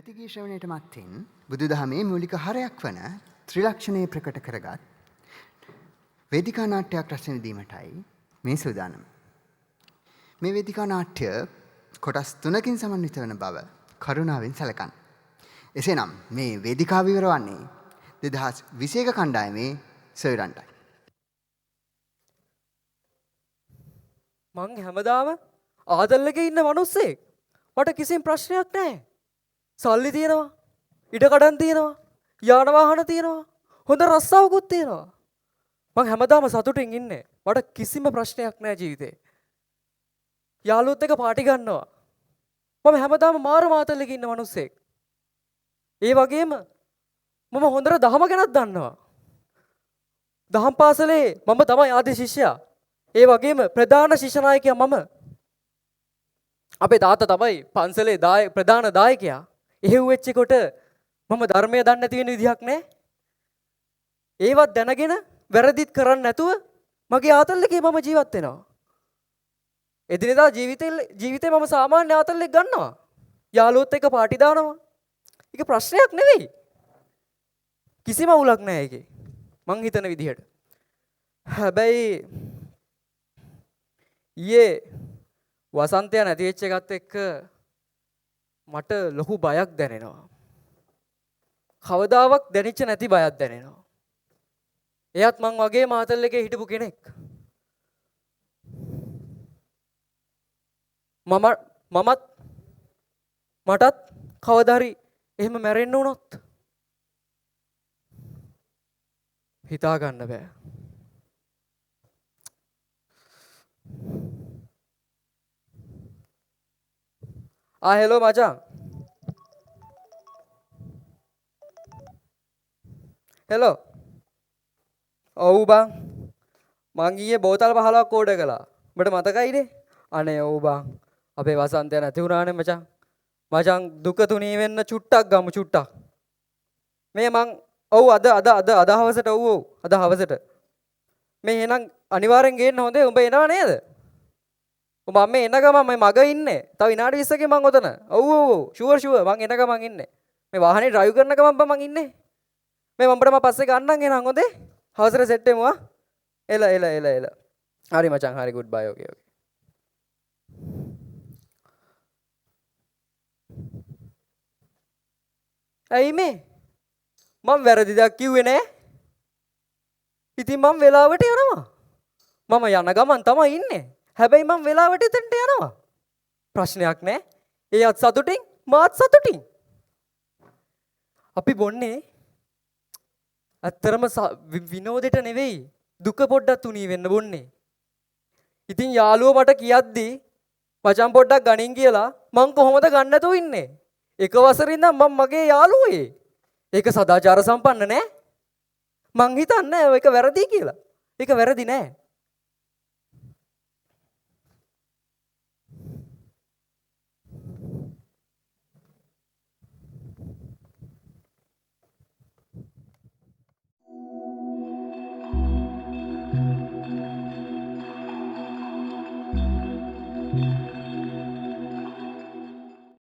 පැවතිගී ශ්‍රවණයට මත්තෙන් බුදුදහමේ මූලික හරයක් වන ත්‍රිලක්ෂණය ප්‍රකට කරගත් වේදිකා නාට්‍යයක් රස විඳීමටයි මේ සූදානම. මේ වේදිකා නාට්‍ය කොටස් 3කින් සමන්විත වන බව කරුණාවෙන් සැලකන්න. එසේනම් මේ වේදිකාව විවරවන්නේ 2021 කණ්ඩායමේ සොයුරන්ටයි. මං හැමදාම ආදල්ලක ඉන්න මිනිස්සෙක්. මට කිසිම ප්‍රශ්නයක් නැහැ. සල්ලි තියෙනවා, ඉඩකඩම් තියෙනවා, යාන වාහන තියෙනවා, හොඳ රස්සාවකුත් තියෙනවා. මං හැමදාම සතුටින් ඉන්නේ. මට කිසිම ප්‍රශ්නයක් නැහැ ජීවිතේ. යාළුවොත් එක්ක පාටි ගන්නවා. මම හැමදාම මාර මාතල්ලක ඉන්න මිනිස්සෙක්. ඒ වගේම මම හොඳට දහම ගැනත් දන්නවා. දහම් පාසලේ මම තමයි ආදි ශිෂ්‍යයා. ඒ වගේම ප්‍රධාන ශිෂ්‍ය නායකයා මම. අපේ තාත්තා තමයි පන්සලේ ප්‍රධාන දායකයා. එහෙව් වෙච්ච කොට මම ධර්මය දන්නේ නැති වෙන විදිහක් නැහැ. ඒවත් දැනගෙන වැරදිත් කරන්නේ නැතුව මගේ ආතල්ලකේ මම ජීවත් වෙනවා. එදිනෙදා ජීවිතේ මම සාමාන්‍ය ආතල්ලෙක් ගන්නවා. යාළුවොත් එක්ක පාටි දානවා. ඒක ප්‍රශ්නයක් නෙවෙයි. කිසිම අවුලක් නැහැ ඒකේ. මං හිතන විදිහට. හැබැයි ඊයේ වසන්තය නැති වෙච්ච එකත් එක්ක මට ලොකු බයක් දැනෙනවා. කවදාවත් දැනෙච්ච නැති බයක් දැනෙනවා. එයත් මං වගේ මාතල් එකේ හිටපු කෙනෙක්. මටත් කවදා හරි එහෙම මැරෙන්න වුණොත් හිතා ගන්න බෑ. හෙලෝ මචං. හෙලෝ. ඔව් බං. මං ඊයේ බෝතල් 15ක් ඕඩර් කළා. ඔබට මතකයිනේ? අනේ ඔව් බං. අපේ වසන්තය නැති වුණානේ මචං. මචං දුක තුනී වෙන්න චුට්ටක් ගමු චුට්ටක්. මේ මං ඔව් අද හවසට ඔව් අද හවසට. මේ එහෙනම් අනිවාර්යෙන් ගේන්න හොඳේ. උඹ එනවා නේද? මම මේ එන ගමන් මම මග ඉන්නේ. තව විනාඩි 20කින් මං ඔතන. ඔව් ෂුවර් මං එන ගමන් ඉන්නේ. මේ වාහනේ ඩ්‍රයිව් කරන ගමන් මං ඉන්නේ. මේ මම පස්සේ ගන්නම් එහෙනම් හොඳේ. හවසට සෙට් වෙමු ආ. එල. හරි මචං හරි ගුඩ් බයි ඕකේ. ඇයි මේ? මම වැරදි දෙයක් කිව්වේ නෑ. ඉතින් මම වෙලාවට යනවා. මම යන ගමන් තමයි ඉන්නේ. හැබැයි මම වෙලාවට එතනට යනවා. ප්‍රශ්නයක් නෑ. එයත් සතුටින් මාත් සතුටින්. අපි බොන්නේ ඇත්තරම විනෝදෙට නෙවෙයි දුක පොඩ්ඩක් තුනී වෙන්න බොන්නේ. ඉතින් යාළුවෝ මට කියද්දි මචං පොඩ්ඩක් ගනින් කියලා මං කොහොමද ගන්න නැතුව ඉන්නේ? එක වසරින් ඉඳන් මම මගේ යාළුවෝ ඒක සදාචාර සම්පන්න නෑ. මං හිතන්නේ ඒක වැරදි කියලා. ඒක වැරදි නෑ.